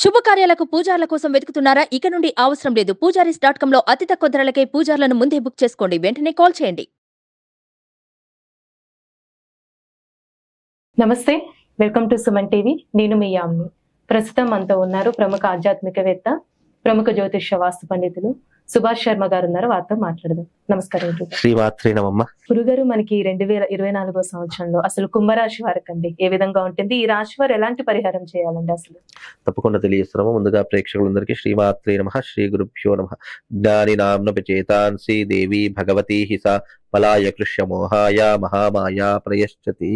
శుభకార్యాలకు పూజార్ల కోసం వెతుకుతున్నారా? ఇక నుండి అవసరం లేదు. పూజారీస్.com లో అతి తక్కువ ధరలకే పూజార్లను ముందే బుక్ చేసుకోండి. వెంటనే కాల్ చేయండి. నమస్తే, వెల్కమ్ టు సుమన్ టీవీ. నేను మీ యామ్ని. ప్రస్తుతం మనతో ఉన్నారు ప్రముఖ ఆధ్యాత్మికవేత్త, ప్రముఖ జ్యోతిష్య వాస్తు పండితులు సుభాష్ శర్మ గారు ఉన్నారు. వారితో మాట్లాడదాం. నమస్కారం. శ్రీమాత్రే నమః. గురుగారు, మనకి 2024 సంవత్సరంలో అసలు కుంభరాశి వారికి అండి ఏ విధంగా ఉంటుంది? ఈ రాశి వారు ఎలాంటి పరిహారం చేయాలండి? అసలు తప్పకుండా తెలియజేస్తున్నాము. ముందుగా ప్రేక్షకులందరికీ శ్రీమాత్రే నమః, శ్రీ గురుభ్యో నమః. జ్ఞాని నామ్నపచేతాంసి దేవి భగవతి హిస బలాయ కృష్య మోహాయ మహామాయ ప్రయశ్చతి.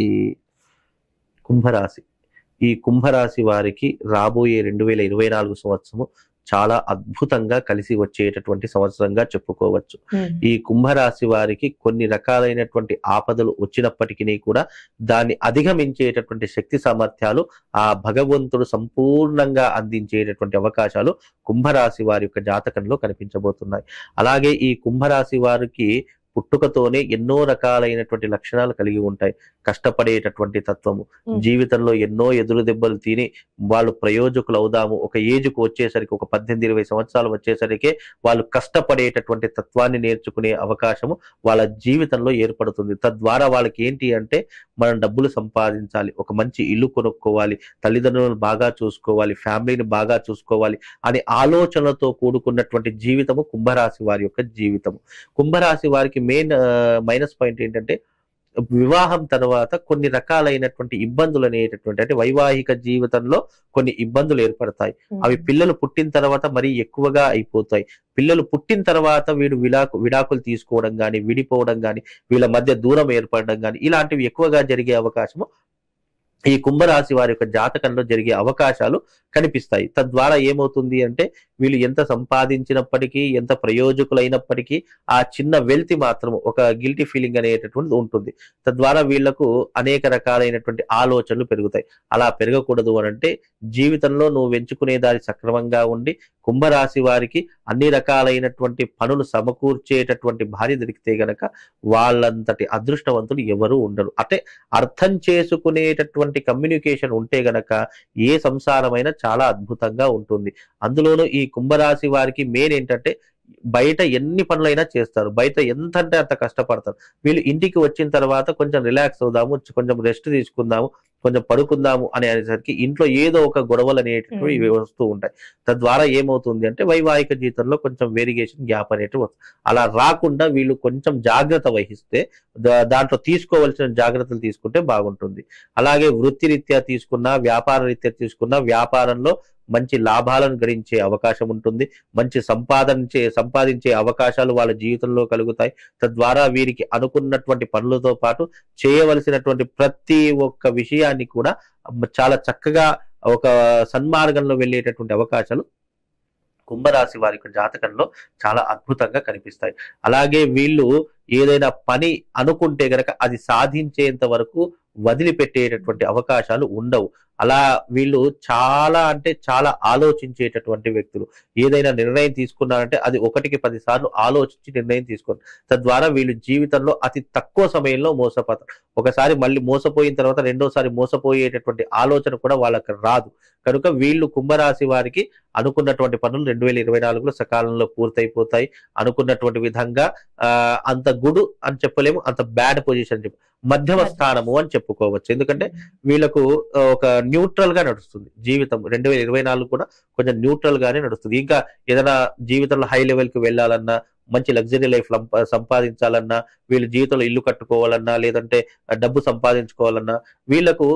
కుంభరాశి. ఈ కుంభరాశి వారికి రాబోయే 2024 సంవత్సరము చాలా అద్భుతంగా కలిసి వచ్చేటటువంటి సంవత్సరంగా చెప్పుకోవచ్చు. ఈ కుంభరాశి వారికి కొన్ని రకాలైనటువంటి ఆపదలు వచ్చినప్పటికీ కూడా దాన్ని అధిగమించేటటువంటి శక్తి సామర్థ్యాలు ఆ భగవంతుడు సంపూర్ణంగా అందించేటటువంటి అవకాశాలు కుంభరాశి వారి యొక్క జాతకంలో కనిపించబోతున్నాయి. అలాగే ఈ కుంభరాశి వారికి పుట్టుకతోనే ఎన్నో రకాలైనటువంటి లక్షణాలు కలిగి ఉంటాయి. కష్టపడేటటువంటి తత్వము, జీవితంలో ఎన్నో ఎదురు దెబ్బలు తిని వాళ్ళు ప్రయోజకులు అవుదాము, ఒక ఏజ్కు వచ్చేసరికి ఒక 18-20 సంవత్సరాలు వచ్చేసరికి వాళ్ళు కష్టపడేటటువంటి తత్వాన్ని నేర్చుకునే అవకాశము వాళ్ళ జీవితంలో ఏర్పడుతుంది. తద్వారా వాళ్ళకి ఏంటి అంటే, మనం డబ్బులు సంపాదించాలి, ఒక మంచి ఇల్లు కొనుక్కోవాలి, తల్లిదండ్రులను బాగా చూసుకోవాలి, ఫ్యామిలీని బాగా చూసుకోవాలి అనే ఆలోచనలతో కూడుకున్నటువంటి జీవితము కుంభరాశి వారి యొక్క జీవితము. కుంభరాశి వారికి మెయిన్ మైనస్ పాయింట్ ఏంటంటే, వివాహం తర్వాత కొన్ని రకాలైనటువంటి ఇబ్బందులు అనేటటువంటి, అంటే వైవాహిక జీవితంలో కొన్ని ఇబ్బందులు ఏర్పడతాయి. అవి పిల్లలు పుట్టిన తర్వాత మరీ ఎక్కువగా అయిపోతాయి. పిల్లలు పుట్టిన తర్వాత వీడు విడాకులు తీసుకోవడం కానీ, విడిపోవడం కానీ, వీళ్ళ మధ్య దూరం ఏర్పడడం కానీ ఇలాంటివి ఎక్కువగా జరిగే అవకాశము ఈ కుంభరాశి వారి యొక్క జాతకంలో జరిగే అవకాశాలు కనిపిస్తాయి. తద్వారా ఏమవుతుంది అంటే, వీళ్ళు ఎంత సంపాదించినప్పటికీ, ఎంత ప్రయోజకులైనప్పటికీ ఆ చిన్న వెల్త్ మాత్రం ఒక గిల్టీ ఫీలింగ్ అనేటటువంటిది ఉంటుంది. తద్వారా వీళ్లకు అనేక రకాలైనటువంటి ఆలోచనలు పెరుగుతాయి. అలా పెరగకూడదు అనంటే, జీవితంలో నువ్వు ఎంచుకునే దారి సక్రమంగా ఉండి కుంభరాశి వారికి అన్ని రకాలైనటువంటి పనులు సమకూర్చేటటువంటి భార్య దొరికితే గనక వాళ్ళంతటి అదృష్టవంతులు ఎవరు ఉండరు. అంటే అర్థం చేసుకునేటటువంటి కమ్యూనికేషన్ ఉంటే గనక ఏ సంసారమైనా చాలా అద్భుతంగా ఉంటుంది. అందులోనూ ఈ కుంభరాశి వారికి మెయిన్ ఏంటంటే, బయట ఎన్ని పనులైనా చేస్తారు, బయట ఎంత అంటే అంత కష్టపడతారు. వీళ్ళు ఇంటికి వచ్చిన తర్వాత కొంచెం రిలాక్స్ అవుదాము, కొంచెం రెస్ట్ తీసుకుందాము, కొంచెం పడుకుందాము అనేసరికి ఇంట్లో ఏదో ఒక గొడవలు అనేటివి ఇవి వస్తూ ఉంటాయి. తద్వారా ఏమవుతుంది అంటే, వైవాహిక జీవితంలో కొంచెం వేరియేషన్ గ్యాప్ అనేటివి వస్తుంది. అలా రాకుండా వీళ్ళు కొంచెం జాగ్రత్త వహిస్తే, దాంట్లో తీసుకోవాల్సిన జాగ్రత్తలు తీసుకుంటే బాగుంటుంది. అలాగే వృత్తిరీత్యా తీసుకున్నా, వ్యాపార రీత్యా తీసుకున్నా, వ్యాపారంలో మంచి లాభాలను గడించే అవకాశం ఉంటుంది. మంచి సంపాదించే అవకాశాలు వాళ్ళ జీవితంలో కలుగుతాయి. తద్వారా వీరికి అనుకున్నటువంటి పనులతో పాటు చేయవలసినటువంటి ప్రతి ఒక్క విషయాన్ని కూడా చాలా చక్కగా ఒక సన్మార్గంలో వెళ్ళేటటువంటి అవకాశాలు కుంభరాశి వారి జాతకంలో చాలా అద్భుతంగా కనిపిస్తాయి. అలాగే వీళ్ళు ఏదైనా పని అనుకుంటే గనక అది సాధించేంత వరకు వదిలిపెట్టేటటువంటి అవకాశాలు ఉండవు. అలా వీళ్ళు చాలా అంటే చాలా ఆలోచించేటటువంటి వ్యక్తులు. ఏదైనా నిర్ణయం తీసుకున్నారంటే అది 1కి 10 సార్లు ఆలోచించి నిర్ణయం తీసుకోండి. తద్వారా వీళ్ళు జీవితంలో అతి తక్కువ సమయంలో మోసపోతారు. ఒకసారి మళ్ళీ మోసపోయిన తర్వాత రెండోసారి మోసపోయేటటువంటి ఆలోచన కూడా వాళ్ళకి రాదు. కనుక వీళ్ళు కుంభరాశి వారికి అనుకున్నటువంటి పనులు 2024లో సకాలంలో పూర్తయిపోతాయి. అనుకున్నటువంటి విధంగా అంత గుడ్ అని చెప్పలేము, అంత బ్యాడ్ పొజిషన్ చెప్పు, మధ్యమ స్థానము అని చెప్పుకోవచ్చు. ఎందుకంటే వీళ్ళకు ఒక న్యూట్రల్ గా నడుస్తుంది జీవితం. 2024 కూడా కొంచెం న్యూట్రల్ గానే నడుస్తుంది. ఇంకా ఏదైనా జీవితంలో హై లెవెల్ కి వెళ్ళాలన్నా, మంచి లగ్జరీ లైఫ్ సంపాదించాలన్నా, వీళ్ళ జీవితంలో ఇల్లు కట్టుకోవాలన్నా, లేదంటే డబ్బు సంపాదించుకోవాలన్నా వీళ్ళకు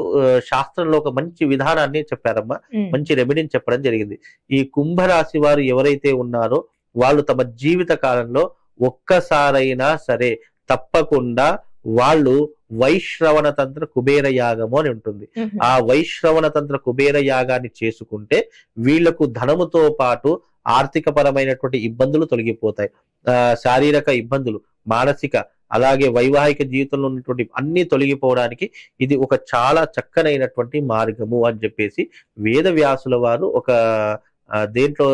శాస్త్రంలో ఒక మంచి విధానాన్ని చెప్పారమ్మా, మంచి రెమెడీని చెప్పడం జరిగింది. ఈ కుంభరాశి వారు ఎవరైతే ఉన్నారో వాళ్ళు తమ జీవిత కాలంలో ఒక్కసారైనా సరే తప్పకుండా వాళ్ళు వైశ్రవణ తంత్ర కుబేర యాగము అని ఉంటుంది. ఆ వైశ్రవణ తంత్ర కుబేర యాగాన్ని చేసుకుంటే వీళ్లకు ధనముతో పాటు ఆర్థిక పరమైనటువంటి ఇబ్బందులు తొలగిపోతాయి. శారీరక ఇబ్బందులు, మానసిక, అలాగే వైవాహిక జీవితంలో ఉన్నటువంటి అన్ని తొలగిపోవడానికి ఇది ఒక చాలా చక్కనైనటువంటి మార్గము అని చెప్పేసి వేద వ్యాసుల వారు ఒక దేంట్లో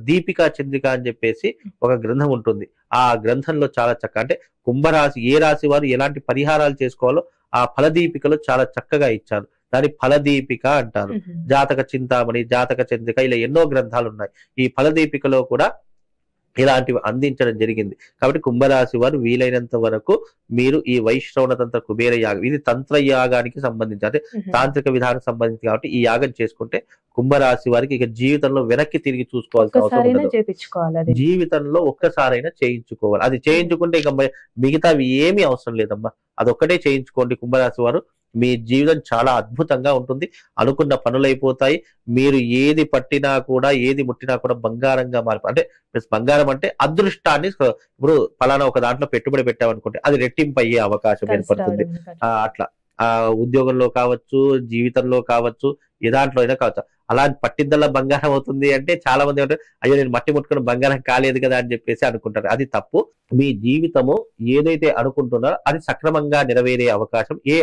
దీపికా చంద్రిక అని చెప్పేసి ఒక గ్రంథం ఉంటుంది. ఆ గ్రంథంలో చాలా అంటే కుంభరాశి ఏ రాశి వారు ఎలాంటి పరిహారాలు చేసుకోవాలో ఆ ఫలదీపికలో చాలా చక్కగా ఇచ్చారు. దాని ఫలదీపిక అంటారు. జాతక చింతామణి, జాతక చంద్రిక, ఇలా ఎన్నో గ్రంథాలు ఉన్నాయి. ఈ ఫలదీపికలో కూడా ఇలాంటివి అందించడం జరిగింది. కాబట్టి కుంభరాశి వారు వీలైనంత వరకు మీరు ఈ వైశ్రవణ తంత్ర కుబేర యాగం, ఇది తంత్ర యాగానికి సంబంధించి, అంటే తాంత్రిక విధానానికి సంబంధించి కాబట్టి ఈ యాగం చేసుకుంటే కుంభరాశి వారికి ఇక జీవితంలో వెనక్కి తిరిగి చూసుకోవాల్సిన అవసరం ఉండదు. జీవితంలో ఒక్కసారైనా చేయించుకోవాలి. అది చేయించుకుంటే ఇక మిగతావి ఏమీ అవసరం లేదమ్మా. అదొక్కటే చేయించుకోండి కుంభరాశి వారు. మీ జీవితం చాలా అద్భుతంగా ఉంటుంది. అనుకున్న పనులు అయిపోతాయి. మీరు ఏది పట్టినా కూడా, ఏది ముట్టినా కూడా బంగారంగా అంటే బంగారం అంటే అదృష్టాన్ని, ఇప్పుడు ఫలానా ఒక దాంట్లో పెట్టుబడి పెట్టామనుకుంటే అది రెట్టింపు అయ్యే అవకాశం ఏర్పడుతుంది. అట్లా ఉద్యోగంలో కావచ్చు, జీవితంలో కావచ్చు, ఏ దాంట్లో అయినా కావచ్చు. అలా పట్టిద్దల్లా బంగారం అవుతుంది అంటే చాలా మంది ఏమంటారు, అయ్యో నేను మట్టి ముట్టుకుని బంగారం కాలేదు కదా అని చెప్పేసి అనుకుంటారు. అది తప్పు. మీ జీవితము ఏదైతే అనుకుంటున్నారో అది సక్రమంగా నెరవేరే అవకాశం, ఏ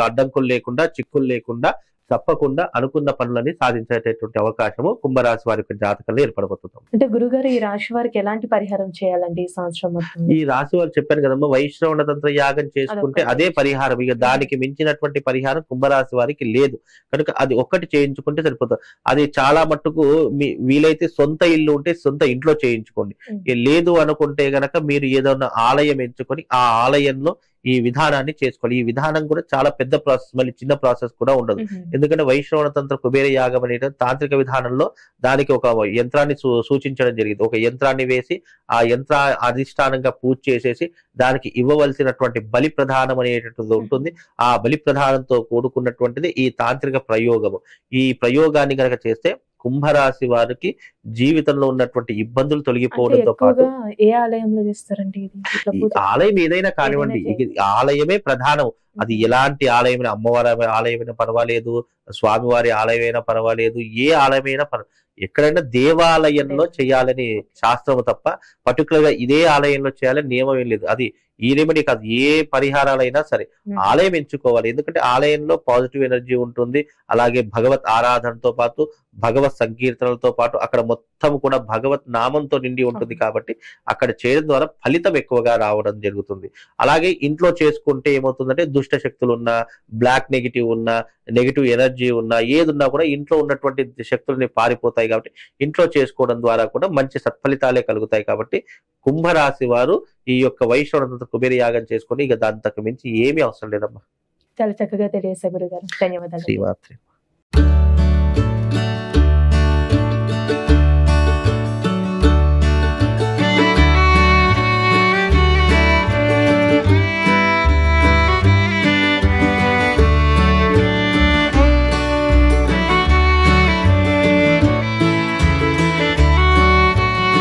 అడ్డంకులు లేకుండా, చిక్కులు లేకుండా తప్పకుండా అనుకున్న పనులని సాధించేటటువంటి అవకాశము కుంభరాశి వారి యొక్క జాతకంలో ఏర్పడబోతుంది. అంటే గురుగారు, ఈ రాశి వారికి ఎలాంటి పరిహారం చేయాలండి ఈ సంవత్సరం మొత్తం? ఈ రాశి వారు చెప్పాను కదమ్మా, వైశ్రవణ తంత్ర యాగం చేసుకుంటే అదే పరిహారం. ఇక దానికి మించినటువంటి పరిహారం కుంభరాశి వారికి లేదు. కనుక అది ఒక్కటి చేయించుకుంటే సరిపోతుంది. అది చాలా మట్టుకు వీలైతే సొంత ఇల్లు ఉంటే సొంత ఇంట్లో చేయించుకోండి. లేదు అనుకుంటే గనక మీరు ఏదైనా ఆలయం ఎంచుకొని ఆ ఆలయంలో ఈ విధానాన్ని చేసుకోవాలి. ఈ విధానం కూడా చాలా పెద్ద ప్రాసెస్, మళ్ళీ చిన్న ప్రాసెస్ కూడా ఉండదు. ఎందుకంటే వైశ్రవణ తంత్ర కుబేర యాగం అనేది తాంత్రిక విధానంలో దానికి ఒక యంత్రాన్ని సూచించడం జరిగింది. ఒక యంత్రాన్ని వేసి ఆ యంత్ర అధిష్టానంగా పూజ చేసేసి దానికి ఇవ్వవలసినటువంటి బలి ప్రధానం అనేటటువంటిది ఉంటుంది. ఆ బలి ప్రధానంతో కూడుకున్నటువంటిది ఈ తాంత్రిక ప్రయోగము. ఈ ప్రయోగాన్ని కనుక చేస్తే కుంభరాశి వారికి జీవితంలో ఉన్నటువంటి ఇబ్బందులు తొలగిపోవడంతో పాటు, ఏ ఆలయంలో చేస్తారండి ఆలయం ఏదైనా కానివ్వండి, ఆలయమే ప్రధానం. అది ఎలాంటి ఆలయమైనా, అమ్మవారి ఆలయమైనా పర్వాలేదు, స్వామివారి ఆలయమైనా పర్వాలేదు, ఏ ఆలయమైనా ఎక్కడైనా దేవాలయంలో చేయాలని శాస్త్రము తప్ప పర్టికులర్ గా ఇదే ఆలయంలో చేయాలని నియమం ఏం లేదు. అది ఈ రెమెడీ కాదు, ఏ పరిహారాలైనా సరే ఆలయం ఎంచుకోవాలి. ఎందుకంటే ఆలయంలో పాజిటివ్ ఎనర్జీ ఉంటుంది. అలాగే భగవత్ ఆరాధనతో పాటు, భగవత్ సంకీర్తనలతో పాటు అక్కడ మొత్తం కూడా భగవత్ నామంతో నిండి ఉంటుంది. కాబట్టి అక్కడ చేయడం ద్వారా ఫలితం ఎక్కువగా రావడం జరుగుతుంది. అలాగే ఇంట్లో చేసుకుంటే ఏమవుతుందంటే దుష్ట శక్తులు ఉన్నా, బ్లాక్ నెగిటివ్ ఉన్నా, నెగిటివ్ ఎనర్జీ ఉన్నా, ఏది ఉన్నా కూడా ఇంట్లో ఉన్నటువంటి శక్తులని పారిపోతాయి. కాబట్టి ఇంట్లో చేసుకోవడం ద్వారా కూడా మంచి సత్ఫలితాలే కలుగుతాయి. కాబట్టి కుంభరాశి వారు ఈ యొక్క వైశ్రవణ కుబేర యాగం చేసుకుని ఇక దాని తక్కువ మించి ఏమీ అవసరం లేదమ్మా. చాలా చక్కగా తెలియజేశారు గురుగారు. ధన్యవాదాలు. శ్రీమాత్రే.